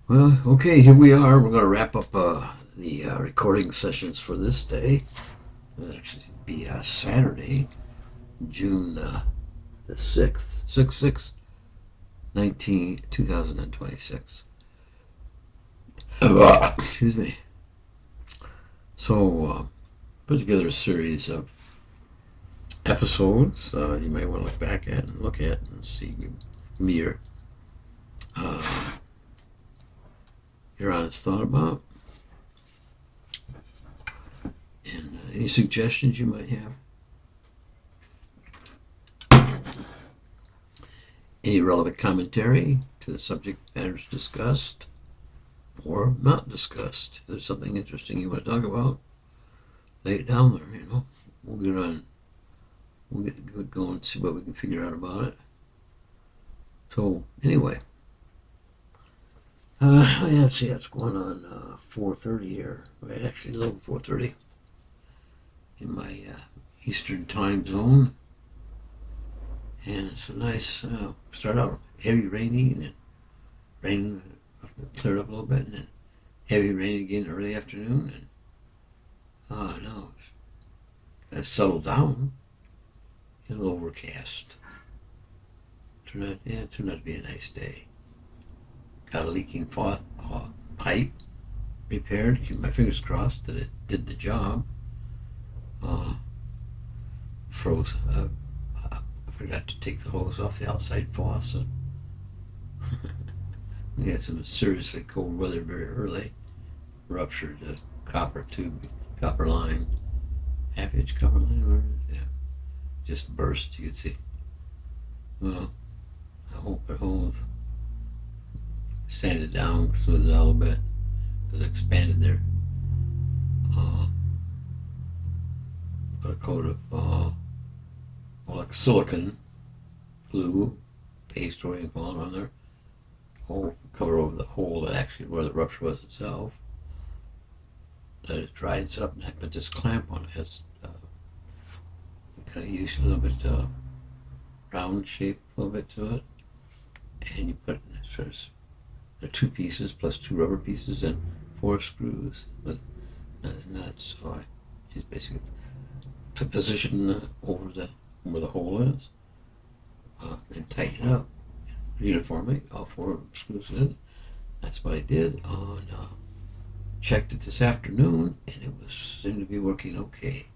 Well, okay, here we are. We're going to wrap up the recording sessions for this day. It'll actually be Saturday, June the 6th, 6 2026. Excuse me. So, put together a series of episodes you might want to look back at and look at and see. Give me your honest thought about, and any suggestions you might have. Any relevant commentary to the subject matters discussed or not discussed. If there's something interesting you want to talk about, lay it down there, We'll get on. We'll get going and see what we can figure out about it. So, anyway. Let's see, that's going on 4:30 here. Actually, a little 4:30 in my Eastern time zone. And it's a nice start out heavy rainy, and then rain cleared up a little bit, and then heavy rain again early afternoon, and no, it's kind of settled down. A little overcast. Turned out to be a nice day. Got a leaking pipe repaired. Keep my fingers crossed that it did the job. Froze. I forgot to take the hose off the outside faucet. We had some seriously cold weather very early. Ruptured the copper line, half-inch copper line, yeah, just burst. You could see. Well, I hope it holds. Sanded down, smoothed it out a little bit. It expanded there. Put a coat of like silicon glue, paste or anything on there. Cover over the hole that actually where the rupture was itself. Let it dry and set up, and I put this clamp on it. It's kind of used a little bit round shape, a little bit to it, and you put sort of. There are 2 pieces plus 2 rubber pieces and 4 screws with nuts. So I just basically position over where the hole is and tighten it up uniformly. All 4 screws in. That's what I did. Checked it this afternoon, and it seemed to be working okay.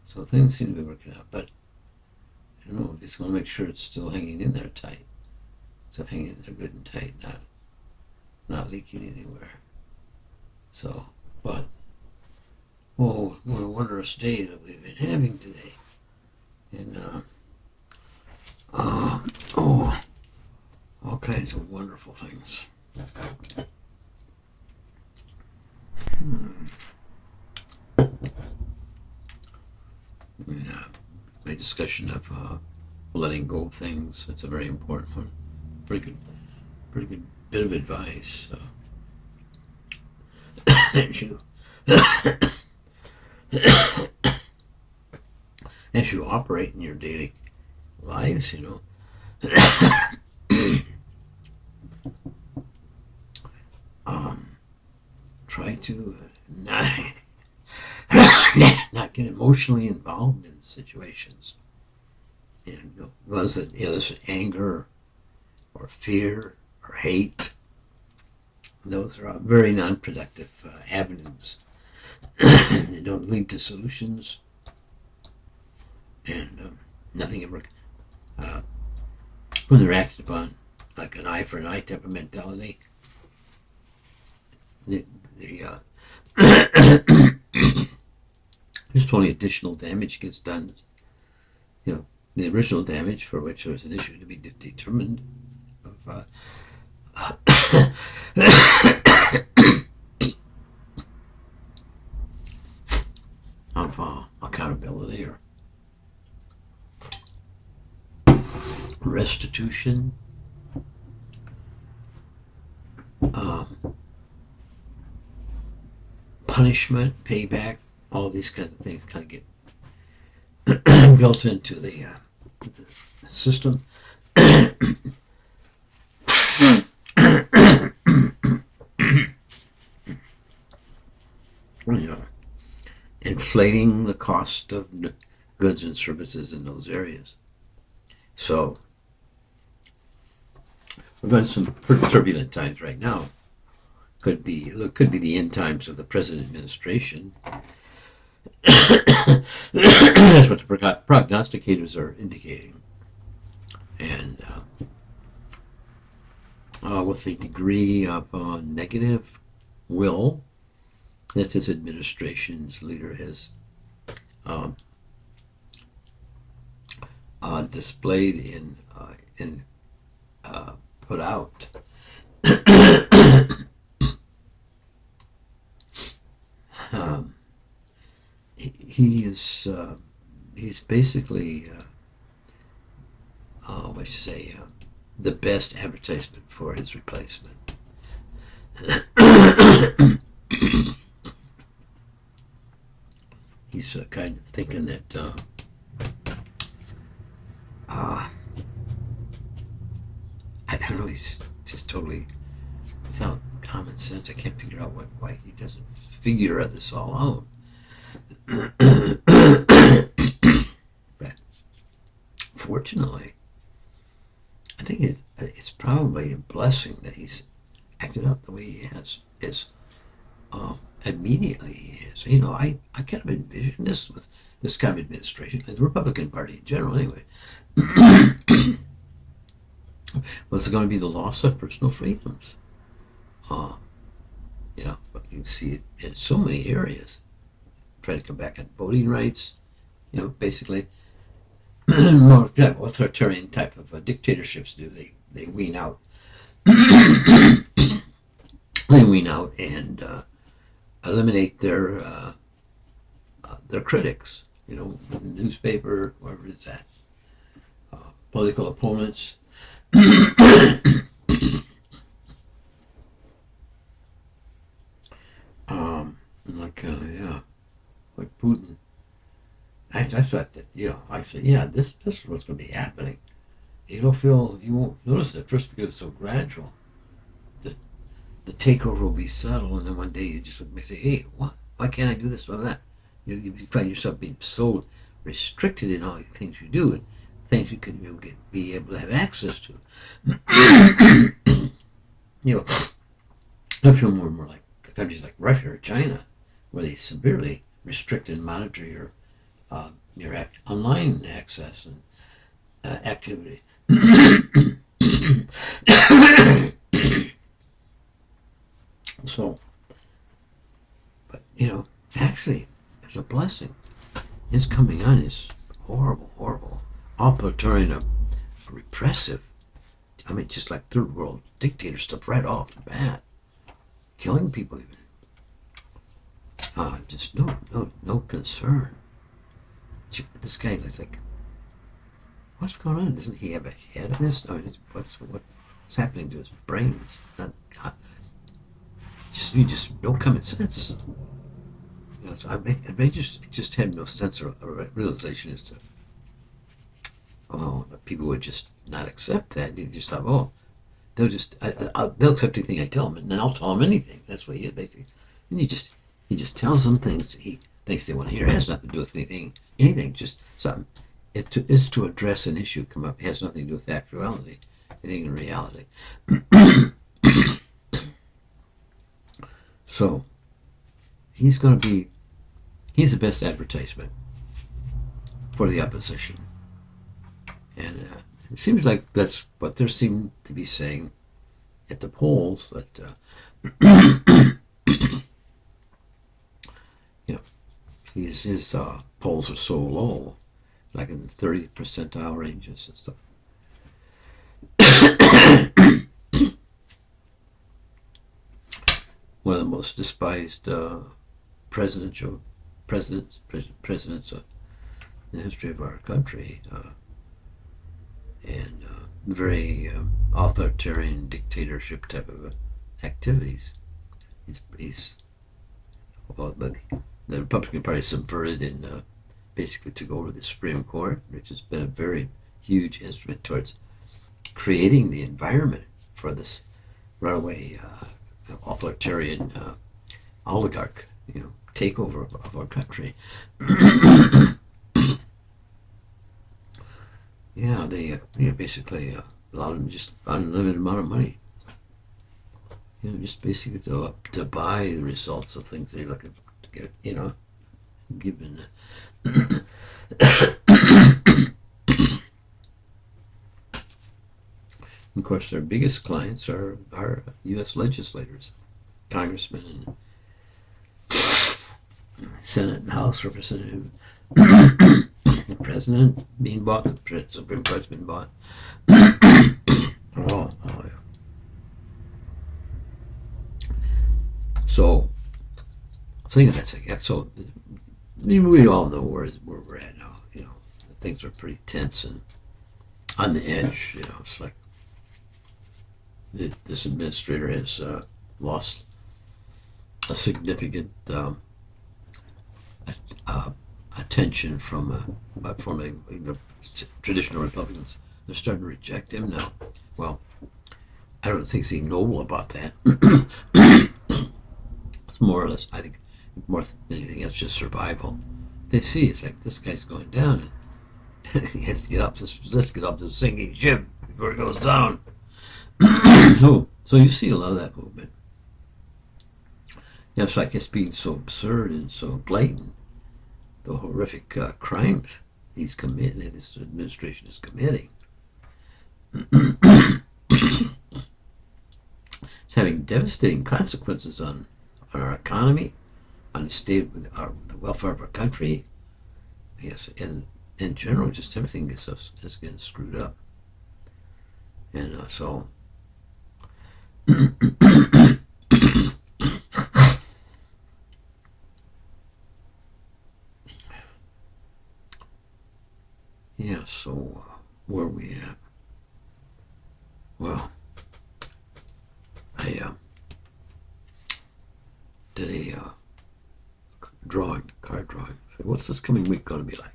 So things seem to be working out, but I don't know. Just want to make sure it's still hanging in there tight. So hanging in there good and tight, not leaking anywhere. So, but what a wondrous day that we've been having today, and all kinds of wonderful things. Yeah, my discussion of letting go of things. It's a very important one. Pretty good bit of advice. As you operate in your daily lives, try to not get emotionally involved in situations. Ones that there's anger or fear or hate. Those are very non-productive avenues. They don't lead to solutions, and nothing ever. When they're acted upon, like an eye for an eye type of mentality, there's only additional damage gets done. The original damage, for which there was an issue to be determined of accountability or restitution, punishment, payback, all these kinds of things kind of get built into the system. inflating the cost of goods and services in those areas. So we're going through some pretty turbulent times right now. Could be the end times of the present administration. That's what the prognosticators are indicating. And with the degree of negative will that his administration's leader has displayed in put out. He's basically let's say the best advertisement for his replacement. He's kind of thinking that I don't know, he's just totally without common sense. I can't figure out why he doesn't figure this all out. But fortunately, I think it's probably a blessing that he's acted out the way he has. Immediately he is. I kind of envision this with this kind of administration, the Republican Party in general anyway. Was it going to be the loss of personal freedoms? But you see it in so many areas. Try to come back on voting rights, basically. More authoritarian type of dictatorships do. They wean out. They wean out and eliminate their critics. The newspaper, wherever it's at. Political opponents. Like Putin. I thought that, I said, this is what's going to be happening. You won't notice it at first because it's so gradual. The takeover will be subtle, and then one day you just say, hey, what? Why can't I do this or that? You find yourself being so restricted in all the things you do and things you could be able to have access to. I feel more and more like countries like Russia or China, where they severely restrict and monitor your online access and activity. So, but actually, it's a blessing. His coming on is horrible, authoritarian, repressive. I mean, just like third world dictator stuff right off the bat, killing people even. Just no concern. This guy is like, what's going on? Doesn't he have a head in this? What's happening to his brains? Just no common sense. So I just had no sense or realization as to, people would just not accept that. They just thought, they'll accept anything I tell them, and then I'll tell them anything. That's what he is basically. And he just tells them things he thinks they want to hear. It has nothing to do with anything, just something. It is to address an issue come up. It has nothing to do with actuality, anything in reality. So he's the best advertisement for the opposition. And it seems like that's what they seem to be saying at the polls, that his polls are so low, like in the 30th percentile ranges and stuff. One of the most despised presidents in the history of our country, and very authoritarian dictatorship type of activities. But the Republican Party subverted and basically took over the Supreme Court, which has been a very huge instrument towards creating the environment for this runaway authoritarian oligarch, takeover of our country. Yeah, they basically allowed them just unlimited amount of money. Just basically to buy the results of things they're looking to get. Given. Of course, their biggest clients are U.S. legislators, congressmen, and Senate and House representatives. The president being bought, the Supreme Court's been bought. Oh, yeah. So, things like that. So, we all know where we're at now. Things are pretty tense and on the edge. It's like this administrator has lost a significant attention from traditional Republicans. They're starting to reject him now. Well, I don't think he's noble about that. It's more or less, I think, more than anything else, just survival. They see it's like this guy's going down, and he has to get off this sinking ship before it goes down. So you see a lot of that movement. It's like it's being so absurd and so blatant. The horrific crimes he's committing, that this administration is committing. It's having devastating consequences on our economy, on the state of the welfare of our country. Yes, and in general, just everything is getting screwed up. And so. Yeah, so where are we at? Well, I did a card drawing. So what's this coming week going to be like?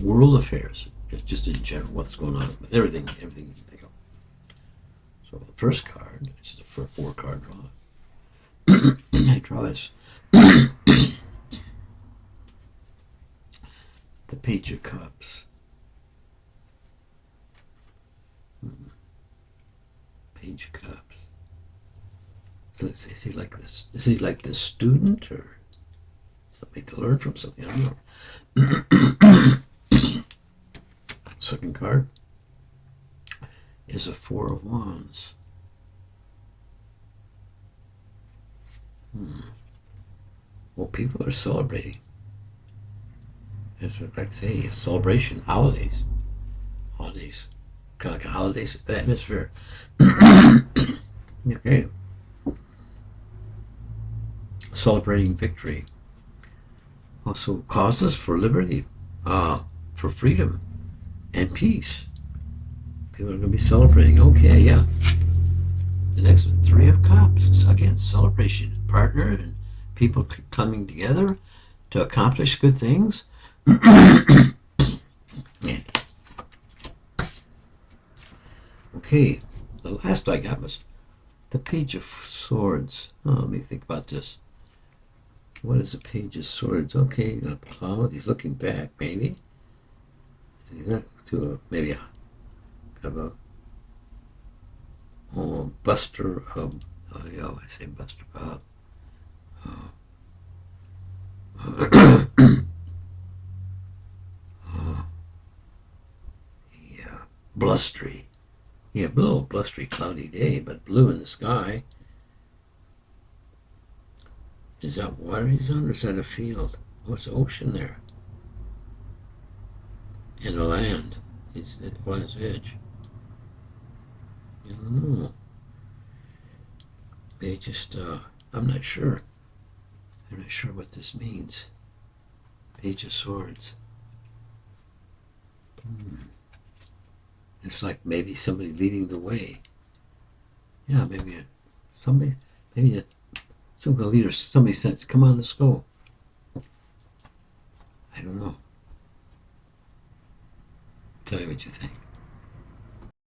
World affairs, just in general, what's going on with everything you can think of. So the first card, it's the 4-card draw. I draw is the Page of Cups. Page of Cups. So is he like this? Is he like this student or something to learn from something? I don't know. Second card is a 4 of Wands. Well, people are celebrating. As I like to say, a celebration, holidays, kind of like a holidays atmosphere. Okay. Celebrating victory. Also, causes for liberty, for freedom and peace. People are going to be celebrating. Okay, yeah. The next one, 3 of Cups. So again, celebration, partner and people coming together to accomplish good things. Okay, the last I got was the Page of Swords. Oh, let me think about this. What is the Page of Swords? Okay, a cloud. He's looking back, maybe. To maybe a kind of a Buster. I say Buster. Yeah, blustery. Yeah, a little blustery, cloudy day, but blue in the sky. Is that water he's on, or is that a field? What's the ocean there? And the land. He's at water's edge. I don't know. They just, I'm not sure. I'm not sure what this means. Page of Swords. It's like maybe somebody leading the way. Yeah, maybe some kind of leader, somebody says, come on, let's go. I don't know. Tell me what you think.